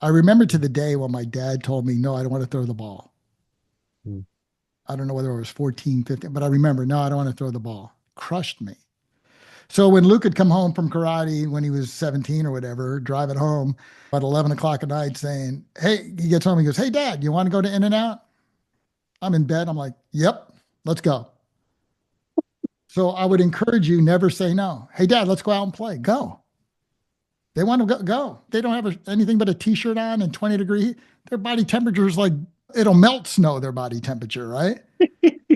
I remember to the day when my dad told me, no, I don't want to throw the ball. Mm. I don't know whether it was 14, 15, but I remember, no, I don't want to throw the ball. Crushed me. So when Luke had come home from karate when he was 17 or whatever, driving home at 11 o'clock at night saying, hey, he gets home, he goes, hey, Dad, you want to go to In-N-Out? I'm in bed. I'm like, yep, let's go. So I would encourage you never say no. Hey, Dad, let's go out and play. Go. They want to go. Go. They don't have anything but a t-shirt on and 20-degree heat. Their body temperature is like it'll melt snow. Their body temperature, right?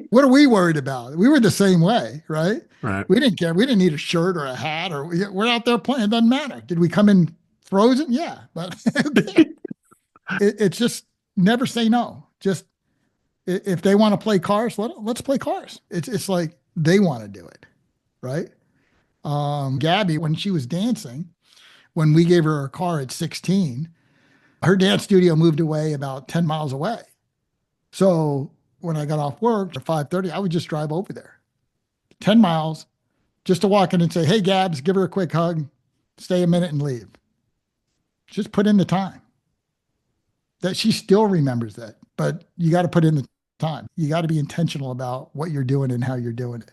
What are we worried about? We were the same way, right? Right. We didn't care. We didn't need a shirt or a hat, or we're out there playing. It doesn't matter. Did we come in frozen? Yeah, but it's just never say no. Just if they want to play cars, let's play cars. It's like they want to do it, right? Gabby, when she was dancing, when we gave her a car at 16, her dance studio moved away about 10 miles away. So when I got off work at 5:30, I would just drive over there 10 miles just to walk in and say, hey, Gabs, give her a quick hug, stay a minute and leave. Just put in the time. That she still remembers that, but you got to put in the time. You got to be intentional about what you're doing and how you're doing it.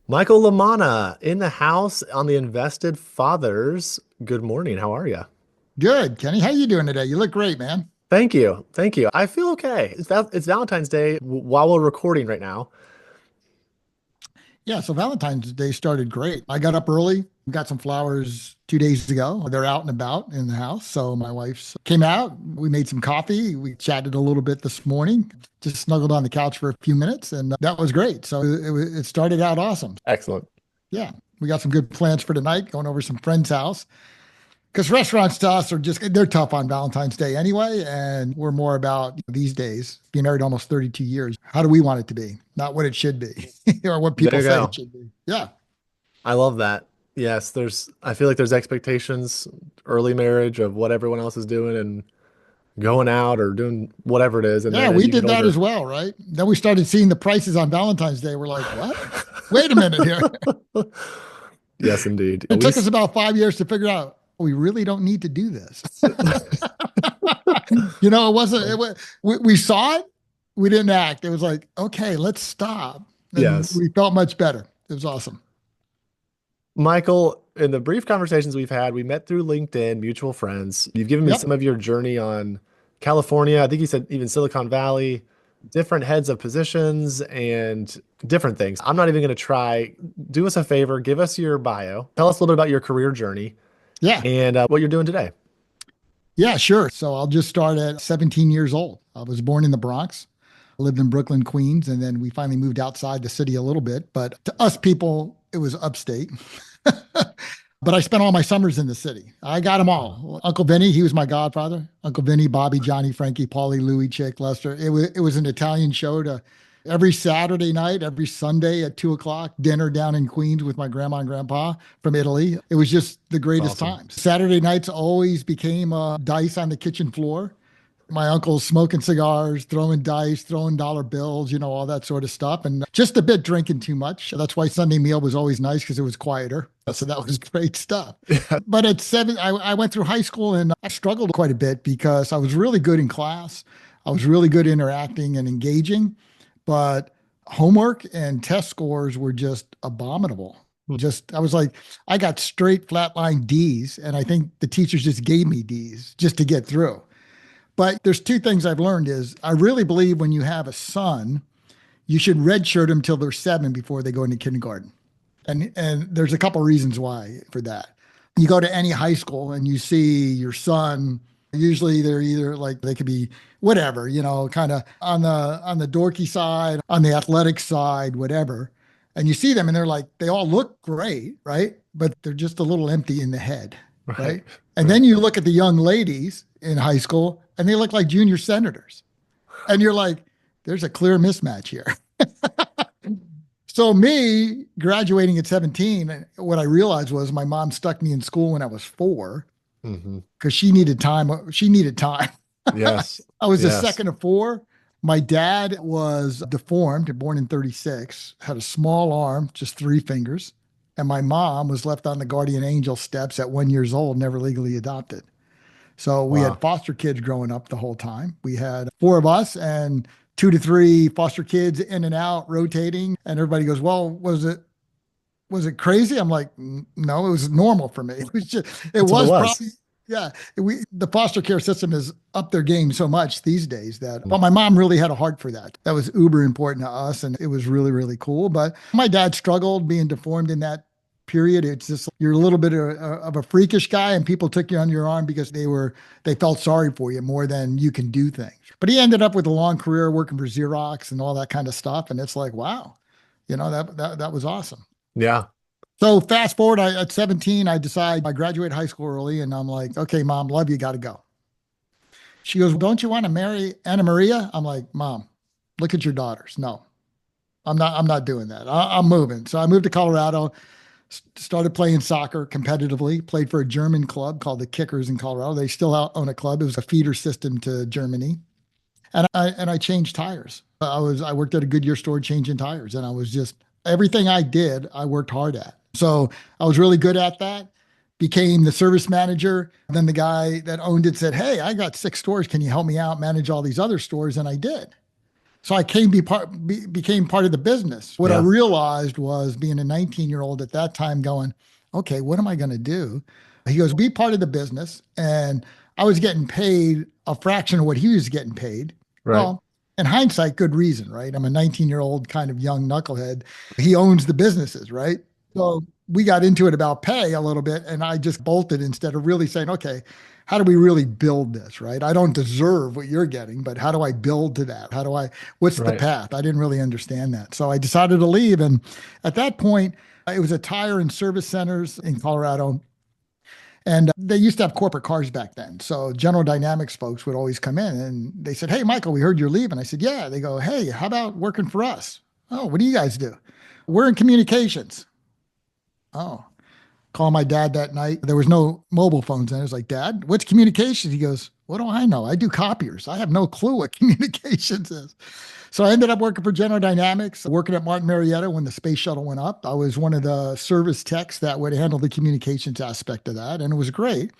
Michael Lamana in the house on the Invested Fathers. Good morning. How are you? Good, Kenny. How you doing today? You look great, man. Thank you. Thank you. I feel okay. It's Valentine's Day while we're recording right now. Yeah, so Valentine's Day started great. I got up early, got some flowers 2 days ago. They're out and about in the house. So my wife came out. We made some coffee. We chatted a little bit this morning, just snuggled on the couch for a few minutes, and that was great. So it started out awesome. Excellent. Yeah, we got some good plans for tonight, going over some friend's house. Because restaurants to us are just, they're tough on Valentine's Day anyway. And we're more about these days, being married almost 32 years. How do we want it to be? Not what it should be or what There people you say it go. should be. Yeah. I love that. Yes, I feel like there's expectations early marriage of what everyone else is doing and going out or doing whatever it is. And Yeah. then as We you get did that as older, well, right? Then we started seeing the prices on Valentine's Day. We're like, what? Wait a minute here. yes, indeed. It took us about 5 years to figure out we really don't need to do this. It wasn't, we saw it, we didn't act. It was like, okay, let's stop. And Yes. we felt much better. It was awesome. Michael, in the brief conversations we've had, we met through LinkedIn, mutual friends. You've given me some Yep. of your journey on California. I think you said even Silicon Valley, different heads of positions and different things. I'm not even going to try. Do us a favor, give us your bio. Tell us a little bit about your career journey Yeah. and what you're doing today. Yeah, sure. So I'll just start at 17 years old. I was born in the Bronx, lived in Brooklyn, Queens, and then we finally moved outside the city a little bit. But to us people, it was upstate. But I spent all my summers in the city. I got them all. Uncle Vinny, he was my godfather. Uncle Vinny, Bobby, Johnny, Frankie, Paulie, Louie, Chick, Lester. It was an Italian show to every Saturday night, every Sunday at 2 o'clock, dinner down in Queens with my grandma and grandpa from Italy. It was just the It's greatest awesome. times. Saturday nights always became dice on the kitchen floor. My uncle's smoking cigars, throwing dice, throwing dollar bills, all that sort of stuff. And just a bit drinking too much. That's why Sunday meal was always nice because it was quieter. So that was great stuff. But at seven, I went through high school and I struggled quite a bit because I was really good in class. I was really good interacting and engaging, but homework and test scores were just abominable. I was like, I got straight flatline D's, and I think the teachers just gave me D's just to get through. But there's two things I've learned is I really believe when you have a son, you should redshirt them till they're 7 before they go into kindergarten. And there's a couple reasons why for that. You go to any high school and you see your son, usually they're either like they could be whatever, kind of on the dorky side, on the athletic side, whatever. And you see them and they're like they all look great, right? But they're just a little empty in the head, Right. right? And Right. then you look at the young ladies in high school and they look like junior senators. And you're like, there's a clear mismatch here. So me graduating at 17, what I realized was my mom stuck me in school when I was 4 Hmm. because she needed time. She needed time. Yes. I was the Yes. second of 4. My dad was deformed, born in 36, had a small arm, just 3 fingers. And my mom was left on the guardian angel steps at 1 year old, never legally adopted. So we had Wow. foster kids growing up the whole time. We had four of us and 2 to 3 foster kids in and out rotating. And everybody goes, well, was it crazy? I'm like, No, it was normal for me. It was just, it That's what it was was. probably, yeah. The foster care system is up their game so much these days but my mom really had a heart for that. That was uber important to us. And it was really, really cool. But my dad struggled being deformed in that period. It's just, you're a little bit of a freakish guy and people took you under your arm because they felt sorry for you more than you can do things. But he ended up with a long career working for Xerox and all that kind of stuff. And it's like, wow, that was awesome. Yeah. So fast forward, at 17, I decide I graduate high school early, and I'm like, okay, mom, love you, got to go. She goes, don't you want to marry Anna Maria? I'm like, mom, look at your daughters. No, I'm not doing that. I'm moving. So I moved to Colorado, started playing soccer competitively, played for a German club called the Kickers in Colorado. They still own a club. It was a feeder system to Germany. And I changed tires. I worked at a Goodyear store changing tires, and I was just everything I did, I worked hard at. So I was really good at that. Became the service manager. Then the guy that owned it said, "Hey, I got 6 stores. Can you help me out manage all these other stores?" And I did. So I became part of the business. What I Yeah. realized was being a 19-year-old at that time going, okay, what am I going to do? He goes, be part of the business. And I was getting paid a fraction of what he was getting paid. Right. Well, in hindsight, good reason, right? I'm a 19-year-old kind of young knucklehead. He owns the businesses, right? So we got into it about pay a little bit, and I just bolted instead of really saying, okay, how do we really build this, right? I don't deserve what you're getting, but how do I build to that? What's the Right. path? I didn't really understand that. So I decided to leave. And at that point, it was a tire and service centers in Colorado. And they used to have corporate cars back then. So General Dynamics folks would always come in and they said, hey, Michael, we heard you're leaving. I said, yeah. They go, hey, how about working for us? Oh, what do you guys do? We're in communications. Oh, call my dad that night. There was no mobile phones. And I was like, Dad, what's communications? He goes, what do I know? I do copiers. I have no clue what communications is. So I ended up working for General Dynamics, working at Martin Marietta when the space shuttle went up. I was one of the service techs that would handle the communications aspect of that. And it was great.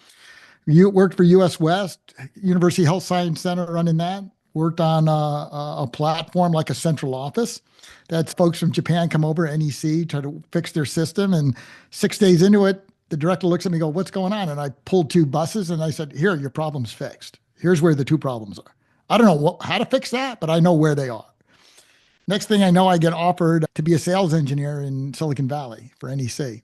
You worked for US West, University Health Science Center running that. Worked on a platform like a central office. That's folks from Japan come over, NEC, try to fix their system. And 6 days into it, the director looks at me and go, what's going on? And I pulled 2 buses and I said, here, your problem's fixed. Here's where the 2 problems are. I don't know how to fix that, but I know where they are. Next thing I know, I get offered to be a sales engineer in Silicon Valley for NEC.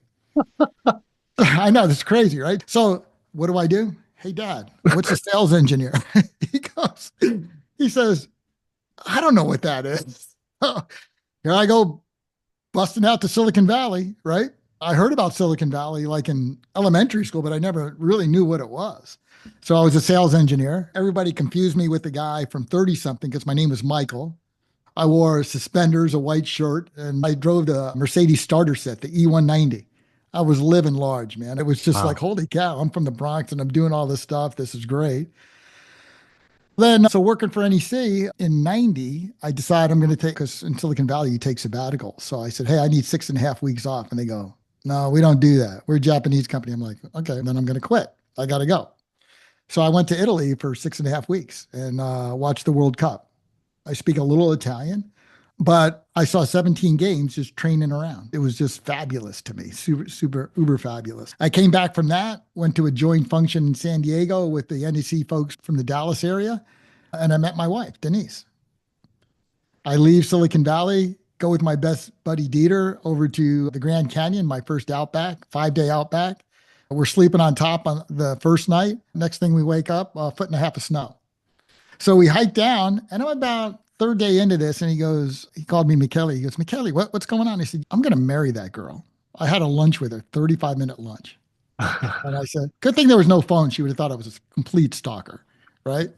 I know, that's crazy, right? So what do I do? Hey, Dad, what's a sales engineer? He goes, he says, I don't know what that is. Here I go busting out to Silicon Valley, right? I heard about Silicon Valley like in elementary school, but I never really knew what it was. So I was a sales engineer. Everybody confused me with the guy from 30 something because my name was Michael. I wore suspenders, a white shirt, and I drove the Mercedes starter set, the E190. I was living large, man. It was just like, Wow. holy cow, I'm from the Bronx and I'm doing all this stuff. This is great. Then, so working for NEC in 90, I decided I'm going to take, because in Silicon Valley, you take sabbatical. So I said, hey, I need 6.5 weeks off. And they go, no, we don't do that. We're a Japanese company. I'm like, okay, then I'm going to quit. I got to go. So I went to Italy for 6.5 weeks and watched the World Cup. I speak a little Italian, but I saw 17 games just training around. It was just fabulous to me, super, super, uber fabulous. I came back from that, went to a joint function in San Diego with the NEC folks from the Dallas area, and I met my wife, Denise. I leave Silicon Valley, go with my best buddy Dieter over to the Grand Canyon, my first outback, 5 day outback. We're sleeping on top on the first night. Next thing we wake up, a foot and a half of snow. So we hiked down, and I'm about third day into this, and he called me Michele. He goes, Michele, what's going on? I said, I'm going to marry that girl. I had a lunch with her, 35-minute lunch. And I said, good thing there was no phone. She would have thought I was a complete stalker, right?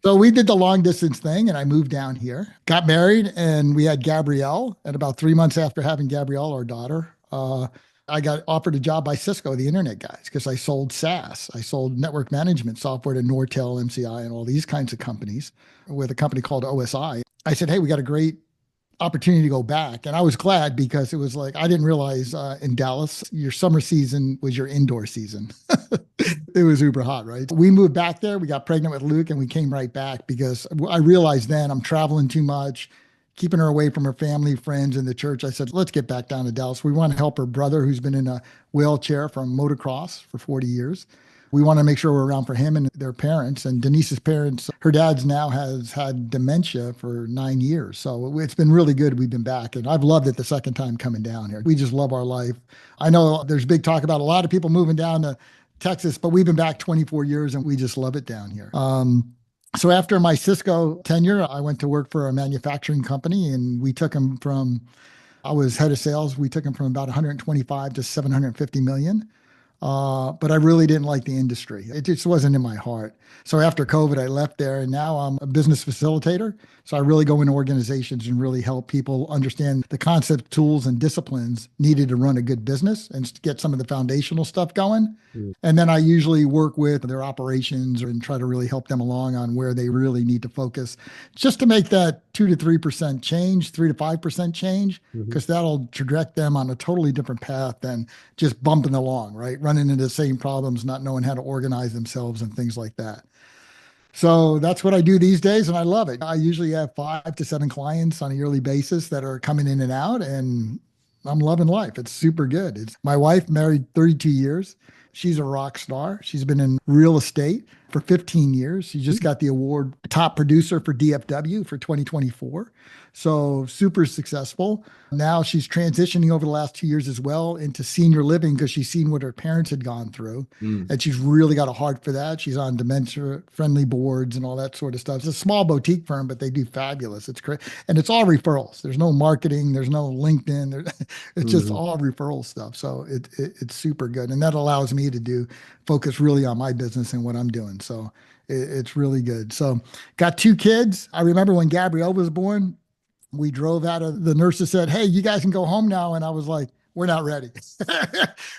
So we did the long distance thing, and I moved down here, got married, and we had Gabrielle. And about 3 months after having Gabrielle, our daughter, I got offered a job by Cisco, the internet guys, because I sold SaaS. I sold network management software to Nortel, MCI, and all these kinds of companies with a company called OSI. I said, hey, we got a great opportunity to go back. And I was glad because it was like, I didn't realize in Dallas, your summer season was your indoor season. It was uber hot, right? We moved back there. We got pregnant with Luke and we came right back because I realized then I'm traveling too much, keeping her away from her family, friends, and the church. I said, let's get back down to Dallas. We want to help her brother who's been in a wheelchair from motocross for 40 years. We want to make sure we're around for him and their parents. And Denise's parents, her dad's now has had dementia for 9 years. So it's been really good. We've been back. And I've loved it the second time coming down here. We just love our life. I know there's big talk about a lot of people moving down to Texas, but we've been back 24 years and we just love it down here. So after my Cisco tenure, I went to work for a manufacturing company and we took them from, I was head of sales. We took them from about 125 to 750 million. But I really didn't like the industry. It just wasn't in my heart. So after COVID, I left there and now I'm a business facilitator. So I really go into organizations and really help people understand the concept, tools, and disciplines needed to run a good business and get some of the foundational stuff going. Mm. And then I usually work with their operations and try to really help them along on where they really need to focus just to make that 2 to 3% change, 3 to 5% change, because that'll direct them on a totally different path than just bumping along, right? Running into the same problems, not knowing how to organize themselves and things like that. So that's what I do these days, and I love it. I usually have 5 to 7 clients on a yearly basis that are coming in and out, and I'm loving life. It's super good. It's my wife, married 32 years. She's a rock star. She's been in real estate for 15 years. She just got the award top producer for DFW for 2024. So super successful. Now she's transitioning over the last 2 years as well into senior living because she's seen what her parents had gone through. Mm. And she's really got a heart for that. She's on dementia friendly boards and all that sort of stuff. It's a small boutique firm, but they do fabulous. It's great. And it's all referrals. There's no marketing. There's no LinkedIn. It's just all referral stuff. So it's super good. And that allows me to focus really on my business and what I'm doing. So it's really good. So got 2 kids. I remember when Gabrielle was born, we drove out of the nurses said, hey, you guys can go home now. And I was like, we're not ready.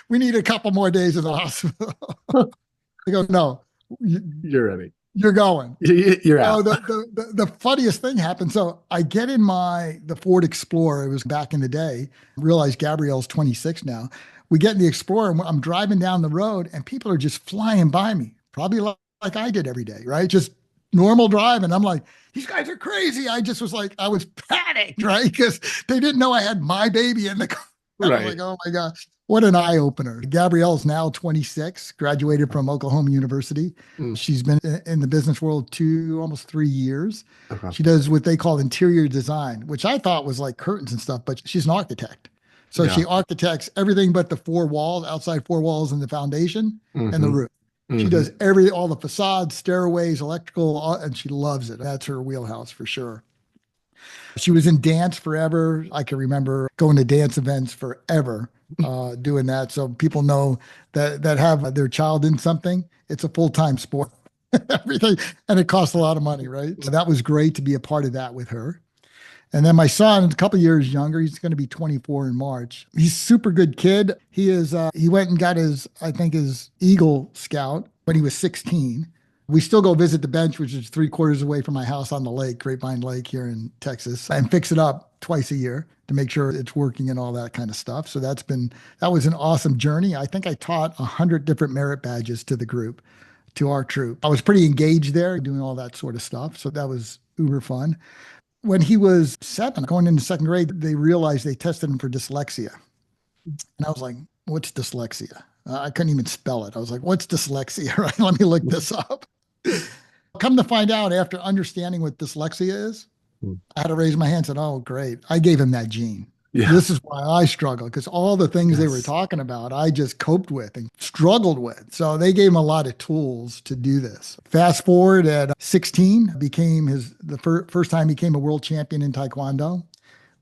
We need a couple more days in the hospital. They go, no, You're ready. you're going. You're So out. the funniest thing happened. So I get in the Ford Explorer. It was back in the day. Realized Gabrielle's 26 now. We get in the Explorer and I'm driving down the road and people are just flying by me, probably like I did every day, right? Just normal drive. And I'm like, these guys are crazy. I just was like, I was panicked, right? Because they didn't know I had my baby in the car. I was Right. like, oh my gosh, what an eye opener. Gabrielle's now 26, graduated from Oklahoma University. Mm. She's been in the business world almost 3 years. Okay. She does what they call interior design, which I thought was like curtains and stuff, but she's an architect. So Yeah. she architects everything but the 4 walls, outside 4 walls and the foundation and the roof. She does all the facades, stairways, electrical, and she loves it. That's her wheelhouse for sure. She was in dance forever. I can remember going to dance events forever, doing that. So people know that have their child in something. It's a full-time sport, everything, and it costs a lot of money, right? So that was great to be a part of that with her. And then my son, a couple years younger, he's going to be 24 in March. He's a super good kid. He went and got I think his Eagle Scout when he was 16. We still go visit the bench, which is 3 quarters away from my house on the lake, Grapevine Lake here in Texas, and fix it up twice a year to make sure it's working and all that kind of stuff. So that was an awesome journey. I think I taught 100 different merit badges to our troop. I was pretty engaged there doing all that sort of stuff. So that was uber fun. When he was 7, going into second grade, they realized they tested him for dyslexia. And I was like, what's dyslexia? I couldn't even spell it. I was like, what's dyslexia? Right? Let me look this up. Come to find out, after understanding what dyslexia is, I had to raise my hand and said, oh, great. I gave him that gene. Yeah. This is why I struggle, because all the things they were Yes. talking about, I just coped with and struggled with. So they gave him a lot of tools to do this. Fast forward at 16, became the first time he became a world champion in Taekwondo.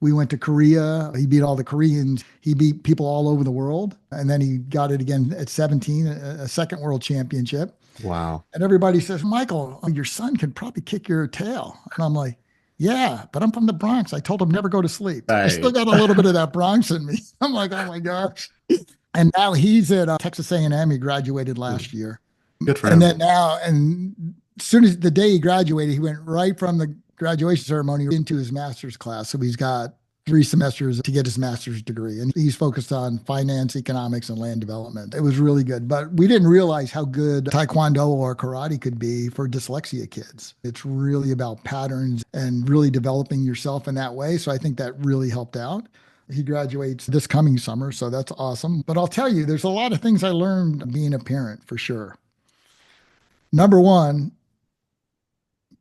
We went to Korea. He beat all the Koreans. He beat people all over the world. And then he got it again at 17, a second world championship. Wow. And everybody says, Michael, your son can probably kick your tail. And I'm like, yeah, but I'm from the Bronx. I told him never go to sleep. I Right. still got a little bit of that Bronx in me. I'm like, oh my gosh. And now he's at Texas A&M. He graduated last year. Good for And him. then as soon as the day he graduated, he went right from the graduation ceremony into his master's class. So he's got 3 semesters to get his master's degree. And he's focused on finance, economics, and land development. It was really good. But we didn't realize how good Taekwondo or karate could be for dyslexia kids. It's really about patterns and really developing yourself in that way. So I think that really helped out. He graduates this coming summer, so that's awesome. But I'll tell you, there's a lot of things I learned being a parent for sure. Number one,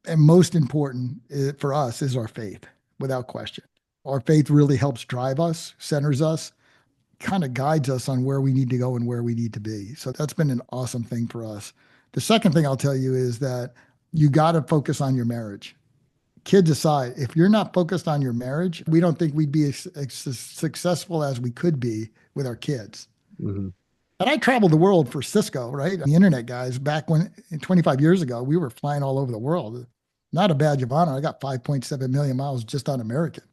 and most important for us, is our faith, without question. Our faith really helps drive us, centers us, kind of guides us on where we need to go and where we need to be. So that's been an awesome thing for us. The second thing I'll tell you is that you got to focus on your marriage. Kids aside, if you're not focused on your marriage, we don't think we'd be as successful as we could be with our kids. Mm-hmm. And I traveled the world for Cisco, right? The internet guys, back when 25 years ago, we were flying all over the world. Not a badge of honor. I got 5.7 million miles just on American,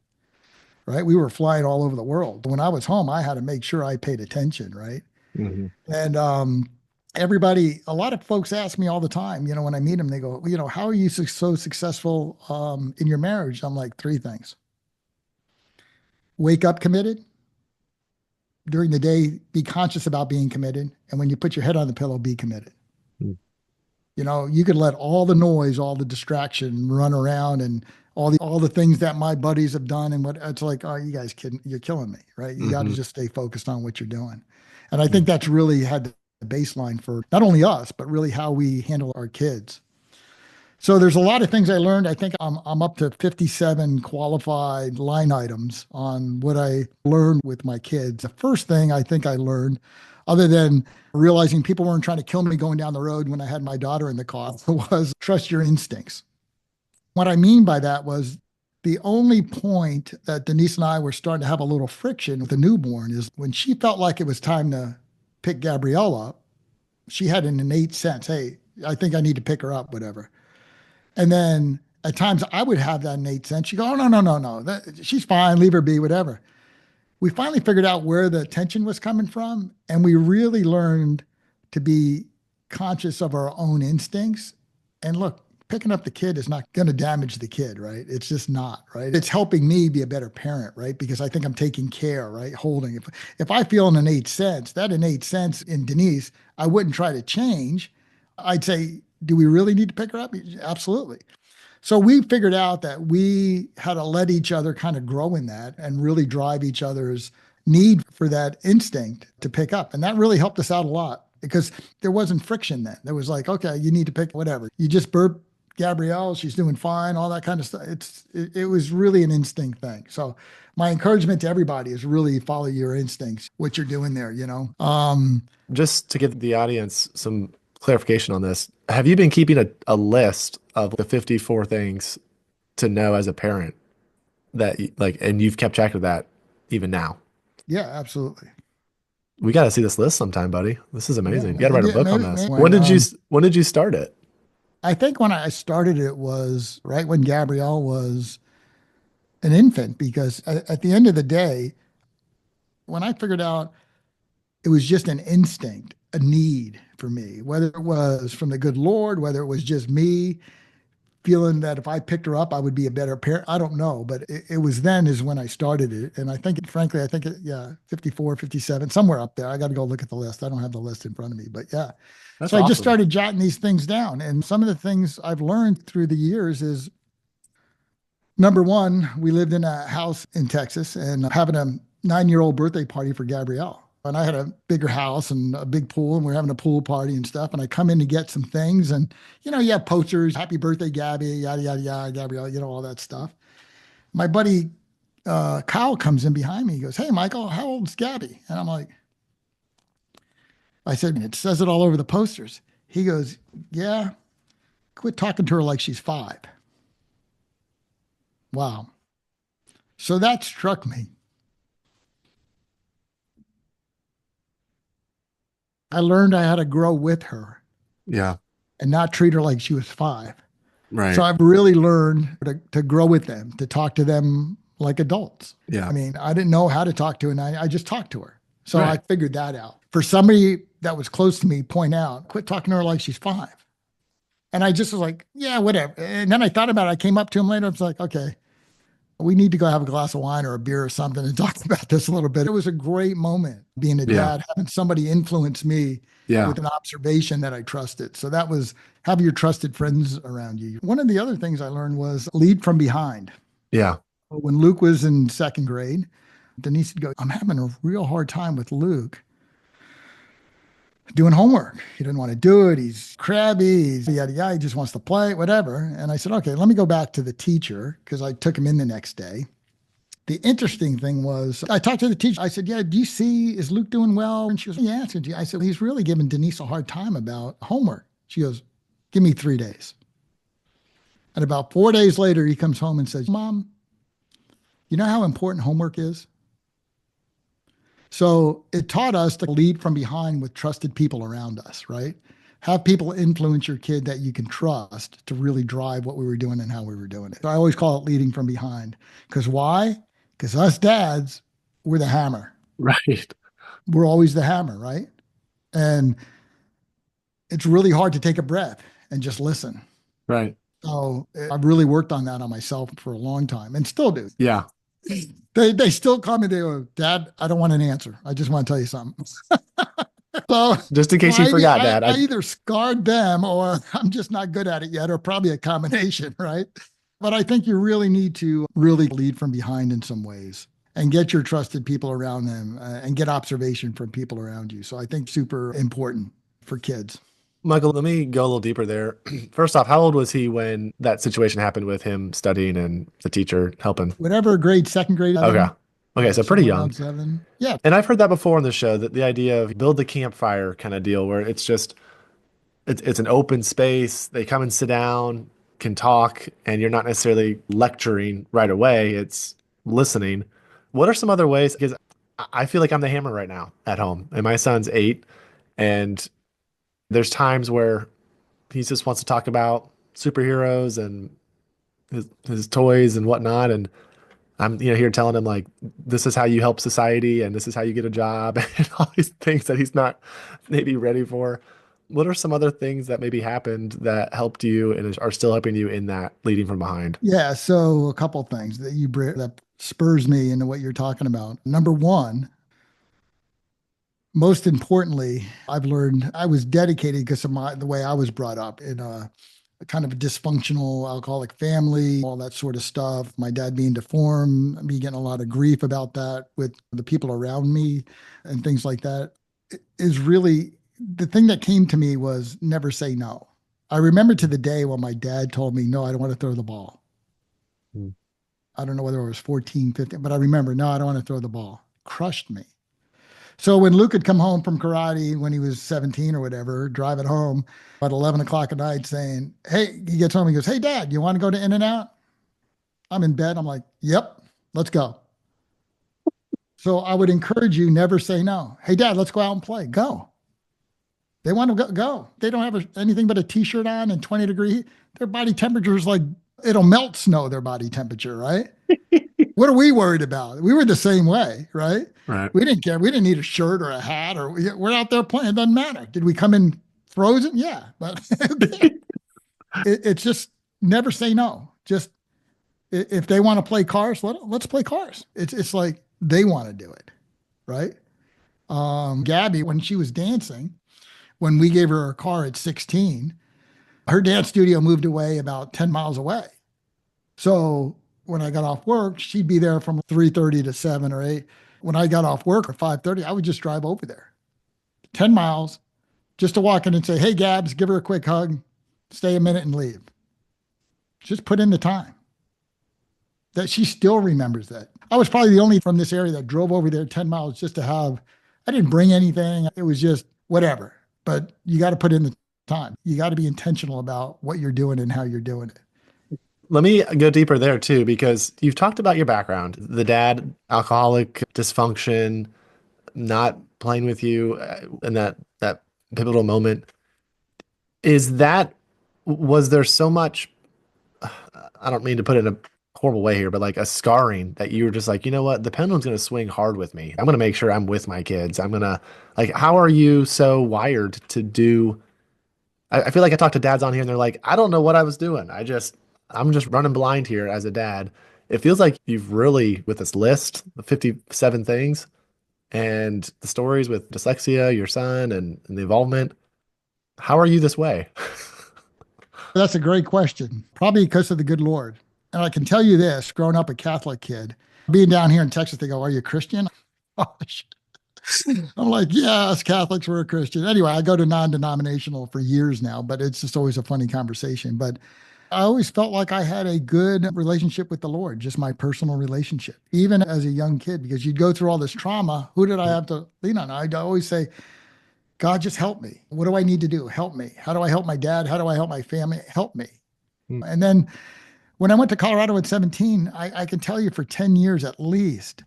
right? We were flying all over the world. When I was home, I had to make sure I paid attention, right? Mm-hmm. And everybody, a lot of folks ask me all the time, when I meet them, they go, how are you so successful in your marriage? I'm like, 3 things. Wake up committed. During the day, be conscious about being committed. And when you put your head on the pillow, be committed. You could let all the noise, all the distraction run around and all the things that my buddies have done. And what it's like, oh, you guys kidding, you're killing me, right? You got to just stay focused on what you're doing. And I think that's really had the baseline for not only us, but really how we handle our kids. So there's a lot of things I learned. I think I'm up to 57 qualified line items on what I learned with my kids. The first thing I think I learned, other than realizing people weren't trying to kill me going down the road when I had my daughter in the car, was trust your instincts. What I mean by that was the only point that Denise and I were starting to have a little friction with the newborn is when she felt like it was time to pick Gabrielle up. She had an innate sense, hey, I think I need to pick her up, whatever. And then at times I would have that innate sense. She'd go, oh, no. She's fine. Leave her be, whatever. We finally figured out where the tension was coming from. And we really learned to be conscious of our own instincts. And look, picking up the kid is not going to damage the kid, right? It's just not, right? It's helping me be a better parent, right? Because I think I'm taking care, right? Holding. If I feel an innate sense, that innate sense in Denise, I wouldn't try to change. I'd say, do we really need to pick her up? Absolutely. So we figured out that we had to let each other kind of grow in that and really drive each other's need for that instinct to pick up. And that really helped us out a lot because there wasn't friction then. There was like, okay, you need to pick whatever. You just burp Gabrielle, she's doing fine, all that kind of stuff. It was really an instinct thing. So my encouragement to everybody is really follow your instincts, what you're doing there, Just to give the audience some clarification on this, have you been keeping a list of the 54 things to know as a parent that and you've kept track of that even now? Yeah, absolutely. We got to see this list sometime, buddy. This is amazing. You got to write a book on this. Maybe, When did you start it? I think when I started it was right when Gabrielle was an infant, because at the end of the day, when I figured out it was just an instinct, a need for me, whether it was from the good Lord, whether it was just me feeling that if I picked her up, I would be a better parent. I don't know, but it was then is when I started it. And I think, frankly, 54, 57, somewhere up there. I got to go look at the list. I don't have the list in front of me, but yeah. That's so awesome. I just started jotting these things down. And some of the things I've learned through the years is, number one, we lived in a house in Texas and having a 9-year-old birthday party for Gabrielle. And I had a bigger house and a big pool, and we were having a pool party and stuff. And I come in to get some things, and you have posters, happy birthday, Gabby, yada, yada, yada, Gabrielle, all that stuff. My buddy Kyle comes in behind me. He goes, hey, Michael, how old's Gabby? And I'm like, I said, it says it all over the posters. He goes, yeah, quit talking to her like she's 5. Wow. So that struck me. I learned I had to grow with her. Yeah. And not treat her like she was 5. Right. So I've really learned to grow with them, to talk to them like adults. Yeah. I mean, I didn't know how to talk to her, and I just talked to her. So Right. I figured that out. For somebody that was close to me, point out, quit talking to her like she's 5. And I just was like, yeah, whatever. And then I thought about it. I came up to him later. I was like, okay, we need to go have a glass of wine or a beer or something and talk about this a little bit. It was a great moment being a Yeah. dad, having somebody influence me Yeah. with an observation that I trusted. So that was have your trusted friends around you. One of the other things I learned was lead from behind. Yeah. When Luke was in second grade, Denise would go, I'm having a real hard time with Luke doing homework. He didn't want to do it. He's crabby. He's yada yada. He just wants to play, whatever. And I said, okay, let me go back to the teacher because I took him in the next day. The interesting thing was, I talked to the teacher. I said, yeah, do you see, is Luke doing well? And she goes, yeah. I said, he's really giving Denise a hard time about homework. She goes, give me 3 days. And about 4 days later, he comes home and says, Mom, you know how important homework is? So it taught us to lead from behind with trusted people around us, right? Have people influence your kid that you can trust to really drive what we were doing and how we were doing it. So I always call it leading from behind. Because why? Because us dads, we're the hammer. Right. We're always the hammer, right? And it's really hard to take a breath and just listen. Right. So I've really worked on that on myself for a long time and still do. Yeah. They still call me, they go, Dad, I don't want an answer. I just want to tell you something. So, Just in so case you forgot, Dad. I either scarred them or I'm just not good at it yet, or probably a combination, right? But I think you really need to really lead from behind in some ways and get your trusted people around them and get observation from people around you. So I think super important for kids. Michael, let me go a little deeper there. First off, how old was he when that situation happened with him studying and the teacher helping? Whatever grade, second grade, Okay. seven, Okay, so pretty somewhere young. around seven. Yeah. And I've heard that before on the show, that the idea of build the campfire kind of deal where it's just it's an open space. They come and sit down, can talk, and you're not necessarily lecturing right away. It's listening. What are some other ways? Because I feel like I'm the hammer right now at home, and my son's 8, and there's times where he just wants to talk about superheroes and his toys and whatnot, and I'm here telling him like this is how you help society and this is how you get a job and all these things that he's not maybe ready for. What are some other things that maybe happened that helped you and are still helping you in that leading from behind? Yeah. So a couple of things that you bring that spurs me into what you're talking about. Number one, most importantly, I've learned I was dedicated because of the way I was brought up in a kind of a dysfunctional alcoholic family, all that sort of stuff. My dad being deformed, me getting a lot of grief about that with the people around me and things like that is really the thing that came to me was never say no. I remember to the day when my dad told me, no, I don't want to throw the ball. Mm. I don't know whether it was 14, 15, but I remember, no, I don't want to throw the ball. Crushed me. So when Luke had come home from karate when he was 17 or whatever, driving home at 11 o'clock at night saying, hey, he gets home, he goes, hey, Dad, you want to go to In-N-Out? I'm in bed. I'm like, yep, let's go. So I would encourage you never say no. Hey, Dad, let's go out and play. Go. They want to go. Go. They don't have anything but a t-shirt on and 20-degree heat. Their body temperature is like, it'll melt snow, their body temperature, right? What are we worried about? We were the same way, right? Right. We didn't care. We didn't need a shirt or a hat, or we're out there playing. It doesn't matter. Did we come in frozen? Yeah, but it's just never say no. Just if they want to play cars, let's play cars. It's like they want to do it, right? Gabby, when she was dancing, when we gave her a car at 16, her dance studio moved away about 10 miles away. So when I got off work, she'd be there from 3:30 to 7 or 8. When I got off work at 5:30, I would just drive over there 10 miles just to walk in and say, hey, Gabs, give her a quick hug, stay a minute and leave. Just put in the time. That she still remembers that. I was probably the only from this area that drove over there 10 miles just to have, I didn't bring anything. It was just whatever. But you got to put in the time. You got to be intentional about what you're doing and how you're doing it. Let me go deeper there too, because you've talked about your background, the dad, alcoholic, dysfunction, not playing with you in that pivotal moment. Is that was there so much I don't mean to put it in a horrible way here, but like a scarring that you were just like, you know what, the pendulum's going to swing hard with me. I'm going to make sure I'm with my kids. I'm going to like, how are you so wired to do I feel like I talk to dads on here and they're like, I don't know what I was doing. I'm just running blind here as a dad. It feels like you've really, with this list, the 57 things and the stories with dyslexia, your son, and the involvement. How are you this way? That's a great question. Probably because of the good Lord. And I can tell you this, growing up a Catholic kid, being down here in Texas, they go, "Are you a Christian?" I'm like, "Yeah, us Catholics, we're a Christian." Anyway, I go to non-denominational for years now, but it's just always a funny conversation. But I always felt like I had a good relationship with the Lord, just my personal relationship, even as a young kid, because you'd go through all this trauma. Who did I have to lean on? I'd always say, "God, just help me. What do I need to do? Help me. How do I help my dad? How do I help my family? Help me." Mm, And then when I went to Colorado at 17, I can tell you for 10 years at least,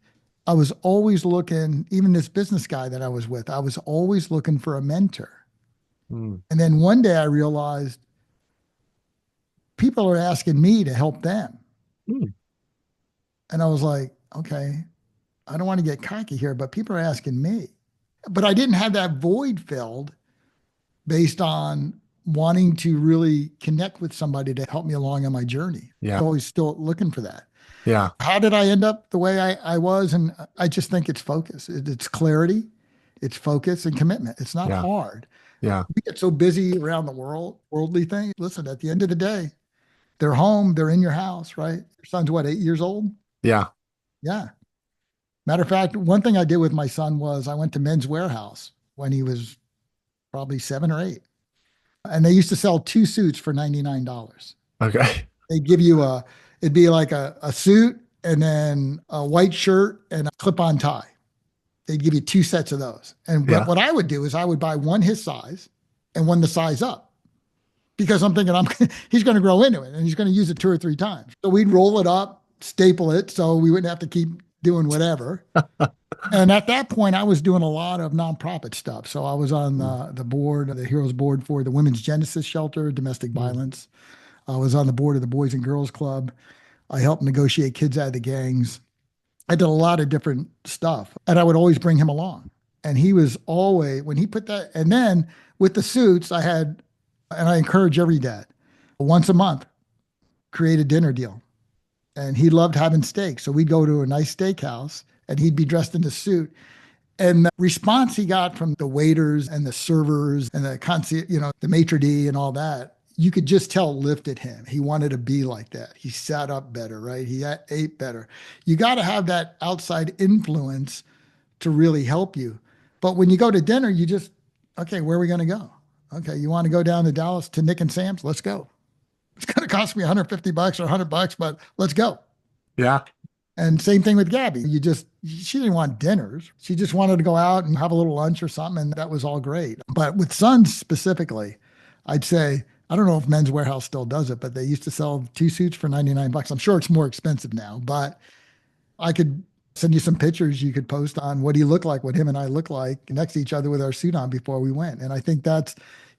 I was always looking, even this business guy that I was with, I was always looking for a mentor. mm, And then one day I realized people are asking me to help them. mm. And I was like, okay, I don't want to get cocky here, but people are asking me. But I didn't have that void filled based on wanting to really connect with somebody to help me along on my journey. Yeah. Always still looking for that. Yeah. How did I end up the way I was? And I just think it's focus. It's clarity, it's focus and commitment. It's not Yeah. hard. Yeah. We get so busy around the world, worldly things. Listen, at the end of the day, they're home, they're in your house, right? Your son's what, 8 years old? Yeah. Yeah. Matter of fact, one thing I did with my son was I went to Men's Warehouse when he was probably 7 or 8. And they used to sell two suits for $99. Okay. They'd give you it'd be like a suit and then a white shirt and a clip-on tie. They'd give you two sets of those. And but Yeah. what I would do is I would buy one his size and one the size up because I'm thinking he's going to grow into it and he's going to use it 2 or 3 times. So we'd roll it up, staple it so we wouldn't have to keep doing whatever. And at that point, I was doing a lot of nonprofit stuff. So I was on Mm, the board, the Heroes Board for the Women's Genesis Shelter, domestic mm, violence. I was on the board of the Boys and Girls Club. I helped negotiate kids out of the gangs. I did a lot of different stuff, and I would always bring him along. And he was always, when he put that, and then with the suits, I had, and I encourage every dad, once a month, create a dinner deal. And he loved having steak. So we'd go to a nice steakhouse and he'd be dressed in a suit. And the response he got from the waiters and the servers and the concierge, the maitre d' and all that, you could just tell lifted him. He wanted to be like that. He sat up better, right? He ate better. You got to have that outside influence to really help you. But when you go to dinner, you just, okay, where are we going to go? Okay, you want to go down to Dallas to Nick and Sam's? Let's go. It's going to cost me $150 or $100, but let's go. yeah. And same thing with Gabby. She didn't want dinners. She just wanted to go out and have a little lunch or something. And that was all great. But with sons specifically, I'd say, I don't know if Men's Warehouse still does it, but they used to sell two suits for $99. I'm sure it's more expensive now, but I could send you some pictures you could post on what he looked like, what him and I look like next to each other with our suit on before we went. And I think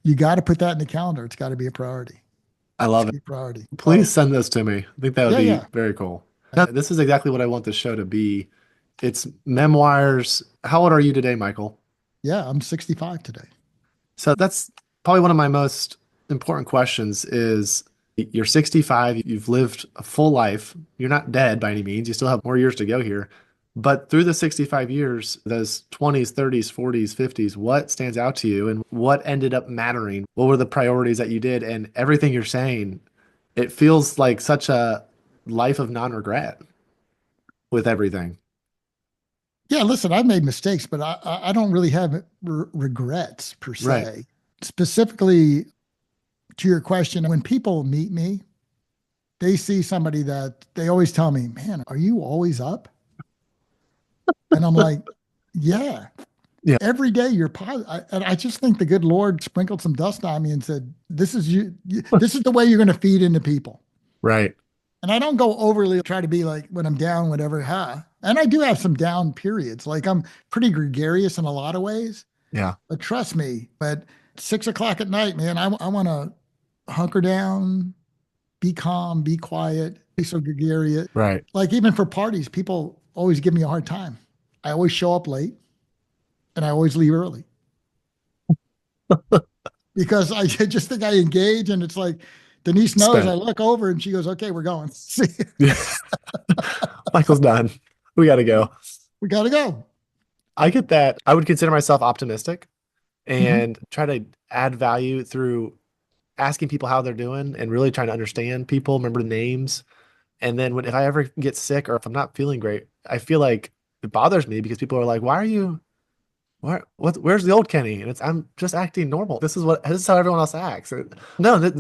you got to put that in the calendar. It's got to be a priority. I It's love it. a priority. Please Oh, send this to me. I think that would yeah, be yeah. very cool. Now, this is exactly what I want the show to be. It's memoirs. How old are you today, Michael? Yeah, I'm 65 today. So that's probably one of my most important questions is you're 65, you've lived a full life. You're not dead by any means. You still have more years to go here. But through the 65 years, those 20s, 30s, 40s, 50s, what stands out to you and what ended up mattering? What were the priorities that you did? And everything you're saying, it feels like such a life of non-regret with everything. Yeah, listen, I've made mistakes, but I don't really have regrets per Right. se. Specifically to your question, when people meet me, they see somebody that they always tell me, "Man, are you always up?" And I'm like, "Yeah, Yeah. every day you're positive." And I just think the good Lord sprinkled some dust on me and said, "This is you. This is the way you're going to feed into people." Right. And I don't go overly try to be like when I'm down, whatever. And I do have some down periods. Like I'm pretty gregarious in a lot of ways. Yeah. But trust me, at 6 o'clock at night, man, I want to hunker down, be calm, be quiet, be so gregarious. Right. Like even for parties, people always give me a hard time. I always show up late and I always leave early. because I just think I engage, and it's like Denise knows. I Spent. look over and she goes, "Okay, we're going. See, Yeah. Michael's done. We got to go. we got to go." I get that. I would consider myself optimistic Hmm. and try to add value through asking people how they're doing and really trying to understand people, remember names. And then if I ever get sick or if I'm not feeling great, I feel like it bothers me because people are like, "Why are you? Where's the old Kenny?" And it's I'm just acting normal. This is how everyone else acts. No,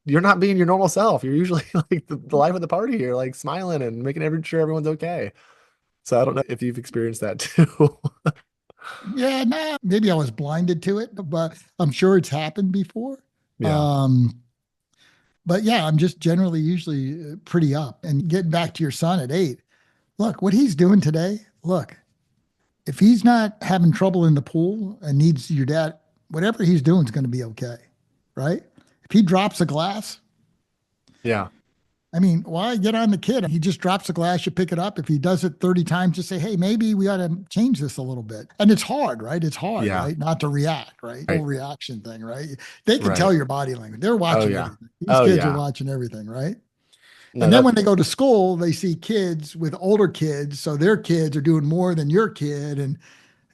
you're not being your normal self. You're usually like the life of the party here, like smiling and making sure everyone's okay. So I don't know if you've experienced that too. Yeah, nah, maybe I was blinded to it, but I'm sure it's happened before. Yeah. Um, but yeah, I'm just generally usually pretty up. And getting back to your son at 8, look, what he's doing today, look, if he's not having trouble in the pool and needs your dad, whatever he's doing is going to be okay, right? If he drops a glass, Yeah. I mean, why get on the kid? He just drops a glass, you pick it up. If he does it 30 times, just say, hey, maybe we ought to change this a little bit. And it's hard, right? It's hard, Yeah. right? Not to react, right? Whole Right. reaction thing, right? They can Right. tell your body language. They're Oh watching yeah. everything. These Oh kids are yeah. watching everything, right? No, And then that when they go to school, they see kids with older kids. So their kids are doing more than your kid. And,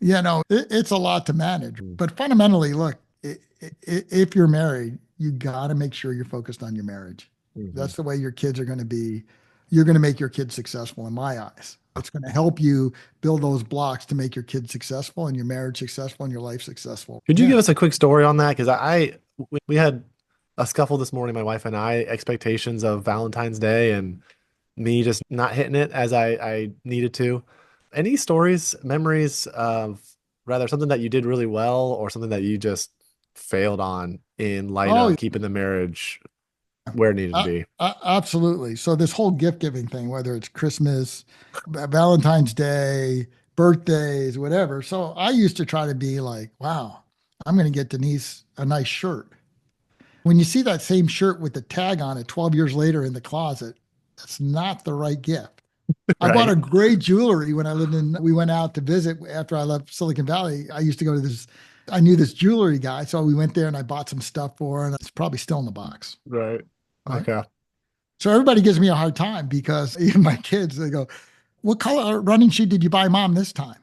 it's a lot to manage. But fundamentally, look, if you're married, you got to make sure you're focused on your marriage. Mhm. That's the way your kids are going to be. You're going to make your kids successful in my eyes. It's going to help you build those blocks to make your kids successful and your marriage successful and your life successful. Could you Yeah. give us a quick story on that? Because we had a scuffle this morning, my wife and I, expectations of Valentine's Day and me just not hitting it as I needed to. Any stories, memories of rather something that you did really well or something that you just failed on in light Oh, of keeping the marriage where it needed to be? absolutely. So this whole gift giving thing, whether it's Christmas, Valentine's Day, birthdays, whatever. So I used to try to be like, wow, I'm going to get Denise a nice shirt. When you see that same shirt with the tag on it 12 years later in the closet, that's not the right gift. I bought a Right. great jewelry when we went out to visit after I left Silicon Valley. I used to go to I knew this jewelry guy. So we went there and I bought some stuff for her, and it's probably still in the box. Right. Right. Okay. So everybody gives me a hard time because even my kids, they go, what color running shoe did you buy mom this time?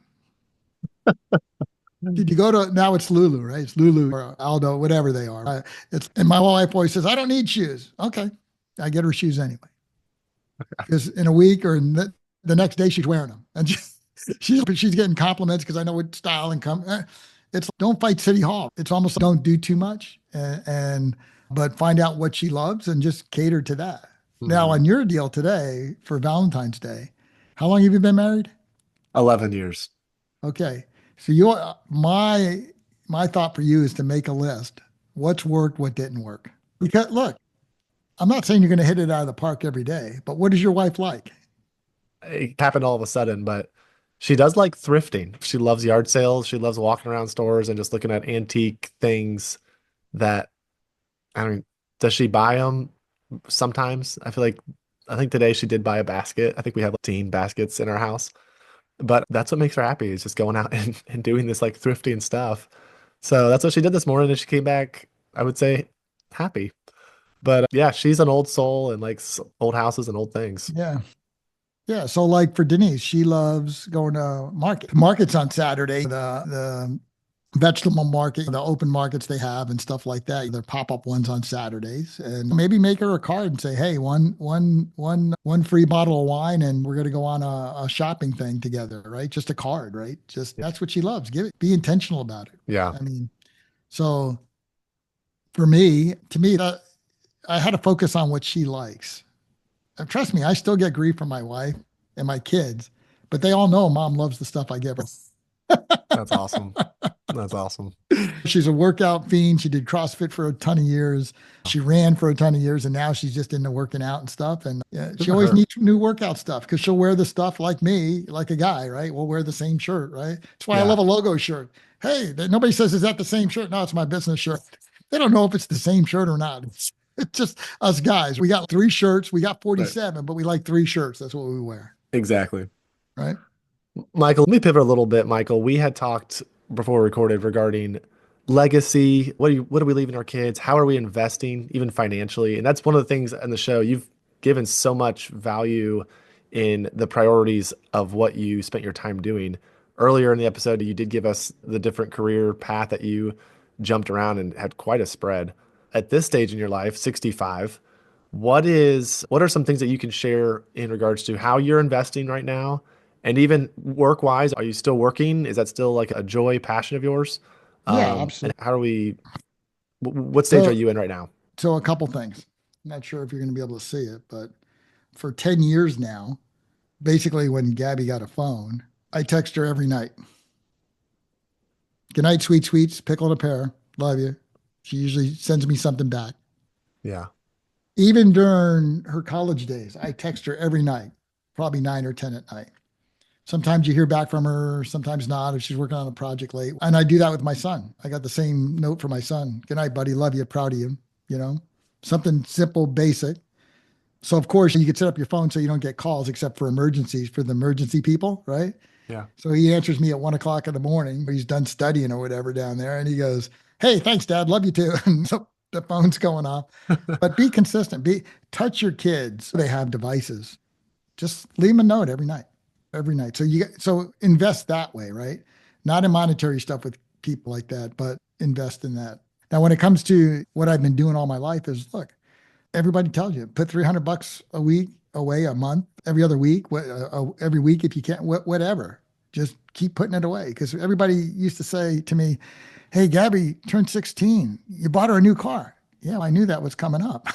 Did you go to, now it's Lulu, right? It's Lulu or Aldo, whatever they are. And my wife always says, I don't need shoes. Okay. I get her shoes anyway. Because in a week or the next day, she's wearing them. And she's getting compliments because I know what style and it's don't fight City Hall. It's almost like don't do too much but find out what she loves and just cater to that. Now, Mhm. on your deal today for Valentine's Day, how long have you been married? 11 years. Okay. So my thought for you is to make a list. What's worked, what didn't work. Because look, I'm not saying you're going to hit it out of the park every day, but what is your wife like? It happened all of a sudden, but she does like thrifting. She loves yard sales. She loves walking around stores and just looking at antique things that, I mean, does she buy them? Sometimes. I think today she did buy a basket. I think we have like 15 baskets in our house, but that's what makes her happy is just going out and doing this like thrifting stuff. So that's what she did this morning, and she came back, I would say, happy. But yeah, she's an old soul and likes old houses and old things. Yeah. Yeah. So like for Denise, she loves going to markets on Saturday, the vegetable market, the open markets they have and stuff like that. Their pop-up ones on Saturdays. And maybe make her a card and say, hey, one free bottle of wine and we're gonna go on a shopping thing together, right? Just a card, right? Just that's what she loves. Give it, be intentional about it. Yeah. I mean, so for me, to me, I had to focus on what she likes. And trust me, I still get grief from my wife and my kids, but they all know mom loves the stuff I give her. That's awesome. That's awesome. She's a workout fiend. She did CrossFit for a ton of years. She ran for a ton of years, and now she's just into working out and stuff. And yeah, Good she for always her. needs new workout stuff because she'll wear the stuff like me, like a guy, right? We'll wear the same shirt, right? That's why I Yeah. love a logo shirt. Hey, nobody says, is that the same shirt? No, it's my business shirt. They don't know if it's the same shirt or not. It's just us guys. We got three shirts. We got Right. 47, but we like three shirts. That's what we wear, Exactly. right? Michael, let me pivot a little bit, Michael. We had talked before we recorded regarding legacy. What are we leaving our kids? How are we investing, even financially? And that's one of the things in the show. You've given so much value in the priorities of what you spent your time doing. Earlier in the episode, you did give us the different career path that you jumped around and had quite a spread. At this stage in your life, 65, what are some things that you can share in regards to how you're investing right now? And even work wise, are you still working? Is that still like a joy, passion of yours? Yeah, And absolutely. how are we, what stage are So, you in right now? so a couple things. I'm not sure if you're going to be able to see it, but for 10 years now, basically when Gabby got a phone, I text her every night. Good night, sweet sweets, pickle and a pear. Love you. She usually sends me something back. Yeah. Even during her college days, I text her every night, probably 9 or 10 at night. Sometimes you hear back from her, sometimes not, if she's working on a project late. And I do that with my son. I got the same note for my son. Good night, buddy. Love you. Proud of you. You know, something simple, basic. So, of course, you could set up your phone so you don't get calls except for emergencies for the emergency people, right? Yeah. So he answers me at 1 o'clock in the morning. He's done studying or whatever down there. And he goes, Hey, thanks, Dad. Love you too. And so the phone's going off. But be consistent. Touch your kids. They have devices. Just leave them a note every night. So invest that way, right? Not in monetary stuff with people like that, but invest in that. Now, when it comes to what I've been doing all my life is look, everybody tells you put $300 a week away a month, every other week, every week if you can't, whatever. Just keep putting it away because everybody used to say to me, "Hey, Gabby turned 16. You bought her a new car." Yeah, I knew that was coming up.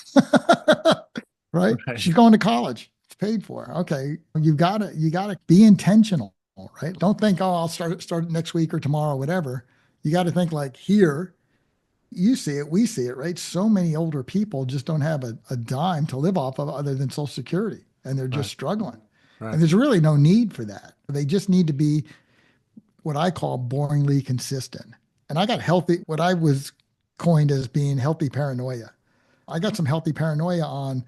Right? She's Right. going to college. It's paid for. Okay, you got to be intentional, right? Don't think, "Oh, I'll start it next week or tomorrow, whatever." You got to think like here, you see it, we see it, right? So many older people just don't have a dime to live off of other than Social Security, and they're just Right. struggling. And Right. there's really no need for that. They just need to be what I call boringly consistent. And I got healthy, what I was coined as being healthy paranoia. I got some healthy paranoia on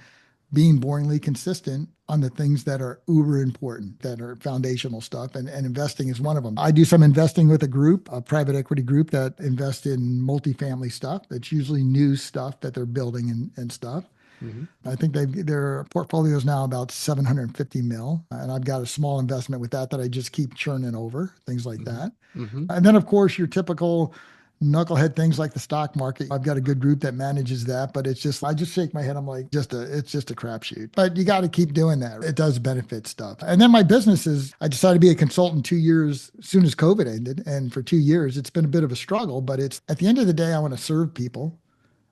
being boringly consistent on the things that are uber important, that are foundational stuff. And investing is one of them. I do some investing with a group, a private equity group that invests in multifamily stuff. It's usually new stuff that they're building and stuff. Hmm. I think their portfolio is now about 750 mil. And I've got a small investment with that I just keep churning over, things like Hmm. that. Hmm. And then, of course, your typical knucklehead things like the stock market. I've got a good group that manages that, but I just shake my head. I'm like, it's just a crapshoot. But you got to keep doing that. It does benefit stuff. And then my business is, I decided to be a consultant 2 years as soon as COVID ended. And for 2 years, it's been a bit of a struggle, but it's at the end of the day, I want to serve people.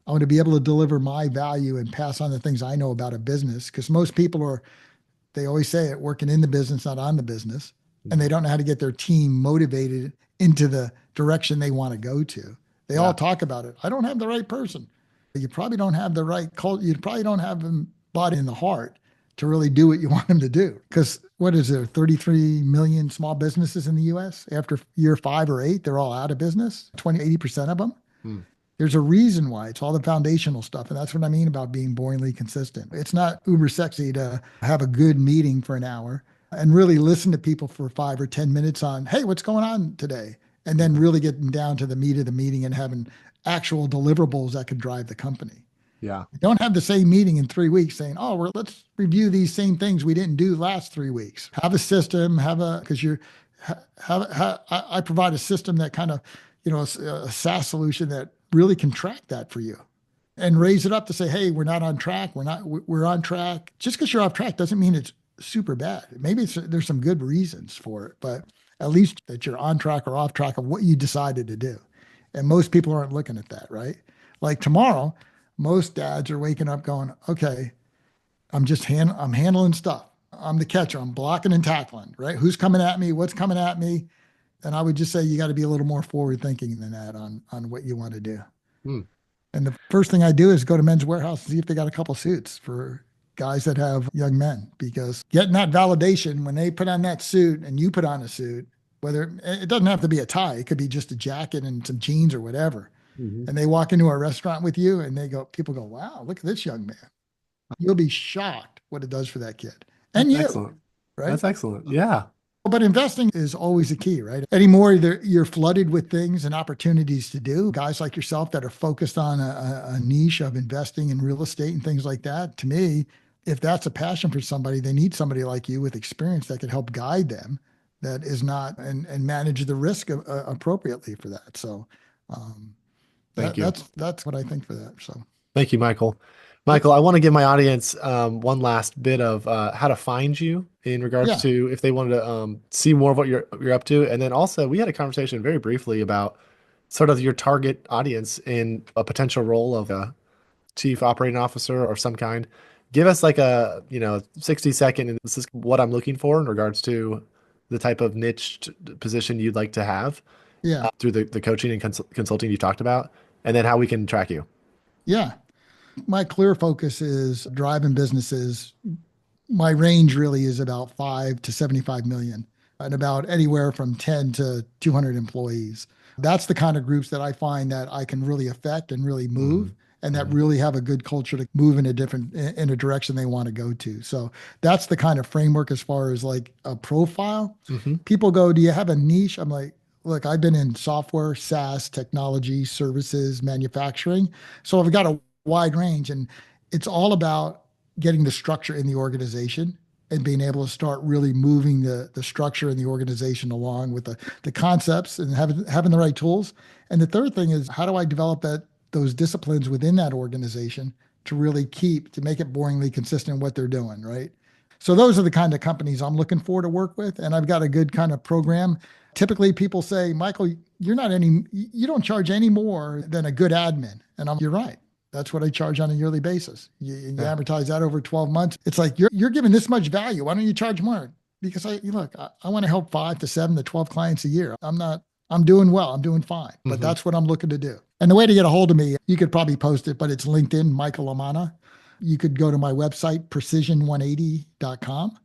I want to be able to deliver my value and pass on the things I know about a business because most people are, they always say it, working in the business, not on the business. And Hmm. they don't know how to get their team motivated into the direction they want to go to. They all Yeah. talk about it. I don't have the right person. You probably don't have the right culture. You probably don't have them bought in the heart to really do what you want them to do. Because what is there, 33 million small businesses in the US? After year 5 or 8, they're all out of business, 80% of them. Hmm. There's a reason why. It's all the foundational stuff. And that's what I mean about being boringly consistent. It's not uber sexy to have a good meeting for an hour and really listen to people for 5 or 10 minutes on, hey, what's going on today? And then Hmm. really getting down to the meat of the meeting and having actual deliverables that could drive the company. Yeah. Don't have the same meeting in 3 weeks saying, oh, let's review these same things we didn't do last 3 weeks. Have a system, because I provide a system that kind of, a SaaS solution that really can track that for you and raise it up to say, hey, we're not on track. We're on track. Just because you're off track doesn't mean it's super bad. Maybe there's some good reasons for it, but at least that you're on track or off track of what you decided to do. And most people aren't looking at that, right? Like tomorrow, most dads are waking up going, okay, I'm handling stuff. I'm the catcher. I'm blocking and tackling, right? Who's coming at me? What's coming at me? And I would just say you got to be a little more forward thinking than that on what you want to do. Hmm. And the first thing I do is go to Men's Warehouse and see if they got a couple suits for guys that have young men because getting that validation when they put on that suit and you put on a suit, whether it doesn't have to be a tie, it could be just a jacket and some jeans or whatever. Hmm. And they walk into a restaurant with you and people go, wow, look at this young man. You'll be shocked what it does for that kid and That's you, excellent. right? That's excellent. Yeah. But investing is always a key, right? Anymore, you're flooded with things and opportunities to do. Guys like yourself that are focused on a niche of investing in real estate and things like that. To me, if that's a passion for somebody, they need somebody like you with experience that can help guide them, that is not and manage the risk appropriately for that. So Thank you. that's what I think for that. So Thank you, Michael. yep, Michael, I want to give my audience one last bit of how to find you in regards yeah, to if they wanted to see more of what you're up to. And then also, we had a conversation very briefly about sort of your target audience in a potential role of a chief operating officer or some kind. Give us like a, 60-second, and this is what I'm looking for in regards to the type of niche position you'd like to have yeah, through the coaching and consulting you talked about, and then how we can track you. yeah. My clear focus is driving businesses. My range really is about 5 to 75 million and about anywhere from 10 to 200 employees. That's the kind of groups that I find that I can really affect and really move Mhm. and that Mhm. really have a good culture to move in a direction they want to go to. So that's the kind of framework as far as like a profile. Mhm. People go, "Do you have a niche?" I'm like, "Look, I've been in software, SaaS, technology, services, manufacturing. So I've got a wide range and it's all about getting the structure in the organization and being able to start really moving the structure in the organization along with the concepts and having the right tools. And the third thing is how do I develop those disciplines within that organization to really to make it boringly consistent in what they're doing, right? So those are the kind of companies I'm looking for to work with. And I've got a good kind of program. Typically people say, Michael, you don't charge any more than a good admin. And you're right. That's what I charge on a yearly basis. You Yeah. advertise that over 12 months. It's like you're giving this much value. Why don't you charge more? Because I want to help 5 to 7 to 12 clients a year. I'm doing well. I'm doing fine. But Mhm. that's what I'm looking to do. And the way to get a hold of me, you could probably post it, but it's LinkedIn, Michael Lamana. You could go to my website, precision180.com,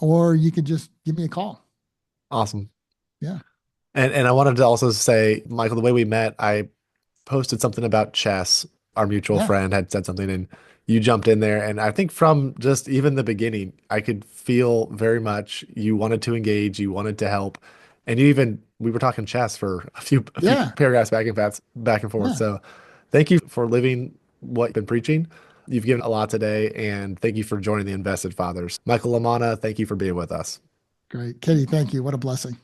or you could just give me a call. Awesome. Yeah. And I wanted to also say, Michael, the way we met, I posted something about chess. Our mutual Yeah. friend had said something, and you jumped in there. And I think from just even the beginning, I could feel very much you wanted to engage, you wanted to help, and we were talking chess for a few Yeah. paragraphs back and forth. Yeah. So, thank you for living what you've been preaching. You've given a lot today, and thank you for joining the Invested Fathers. Michael Lamana, thank you for being with us. Great. Katie, thank you. What a blessing.